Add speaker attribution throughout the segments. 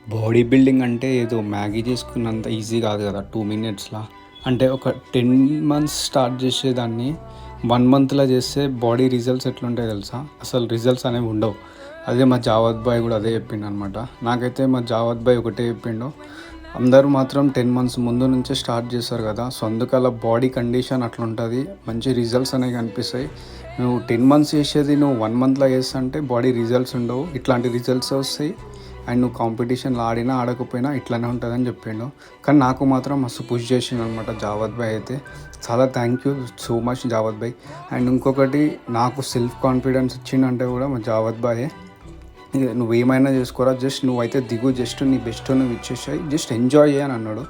Speaker 1: Body building అంటే ఏదో Maggi చేసుకున్నంత easy కాదు కదా 2 మినిట్స్‌ల. అంటే ఒక 10 మంత్స్ స్టార్ట్ చేసేదాన్ని 1 మంత్‌లో చేస్తే బాడీ రిజల్ట్స్ ఎట్లుంటాయో తెలుసా? అసలు రిజల్ట్స్ అనేవి ఉండవు. అదే మా జావద్ బాయ్ కూడా అదే చెప్పిండనమాట. నాకైతే మా జావద్ బాయ్ ఒకటే చెప్పిండు. అందరూ మాత్రం 10 మంత్స్ ముందు నుంచే స్టార్ట్ చేస్తారు కదా! సో, అందుకలా బాడీ కండిషన్ అట్లుంటది. మంచి రిజల్ట్స్ అనేవి కనిపిస్తాయి. నువ్వు 10 మంత్స్ చేసేది నువ్వు 1 మంత్‌లో చేస్తంటే బాడీ రిజల్ట్స్ ఉండవు. ఇట్లాంటి రిజల్ట్సే వస్తాయి. అండ్ నువ్వు కాంపిటీషన్‌లో ఆడినా, ఆడకపోయినా ఇట్లనే ఉంటదని చెప్పిండు. కానీ నాకు మాత్రం మస్తు పుష్ చేసిండనమాట జావద్ భాయ్ అయితే. చాలా thank you so much Javad bhai. And ఇంకొకటి నాకు సెల్ఫ్ కాన్ఫిడెన్స్ ఇచ్చిండంటే కూడా మా జావద్ భాయే. ఇక నువ్వేమైనా చేసుకోరా, జస్ట్ నువ్వైతే దిగు, జస్ట్ నీ బెస్ట్ నువ్వు ఇచ్చేసేయి, జస్ట్ ఎంజాయ్ చేయి అని అన్నాడు.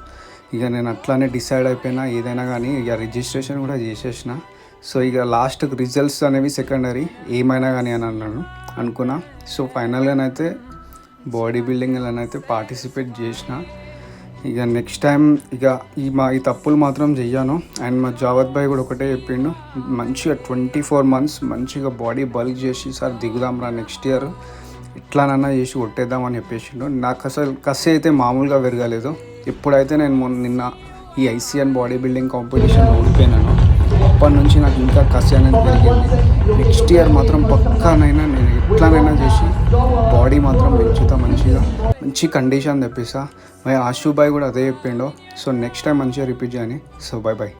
Speaker 1: ఇక నేను అట్లానే డిసైడ్ అయిపోయినా ఏదైనా కానీ ఇక రిజిస్ట్రేషన్ కూడా చేసేసిన. సో ఇక లాస్ట్‌కి రిజల్ట్స్ అనేవి సెకండరీ, ఏమైనా కానీ అని అన్నాడు అనుకున్నా. సో ఫైనల్‌గానైతే బాడీ బిల్డింగ్‌లోనైతే పార్టిసిపేట్ చేసిన. ఇక నెక్స్ట్ టైం ఇక ఈ తప్పులు మాత్రం చెయ్యను. అండ్ మా జావద్ భాయ్ కూడా ఒకటే చెప్పిండు, మంచిగా 24 మంత్స్ మంచిగా బాడీ బల్క్ చేసి సార్ దిగుదాంరా నెక్స్ట్ ఇయర్, ఎట్లానన్నా చేసి కొట్టేద్దామని చెప్పేసిండు. నాకు అసలు కసి అయితే మామూలుగా పెరగలేదు. ఎప్పుడైతే నేను నిన్న ఈ ఐసీఎన్ బాడీ బిల్డింగ్ కాంపిటీషన్లో ఓడిపోయినాను, అప్పటి నుంచి నాకు ఇంకా కసి అనేది పెరిగింది. నెక్స్ట్ ఇయర్ మాత్రం పక్కానైనా నేను ఎట్లానైనా చేసి బాడీ మాత్రం పెంచుతా, మంచి కండిషన్ తెప్పిస్తా. మరి ఆశు బాయ్ కూడా అదే చెప్పిండు. సో నెక్స్ట్ టైం మంచిగా రిపీట్ చేయని. So by.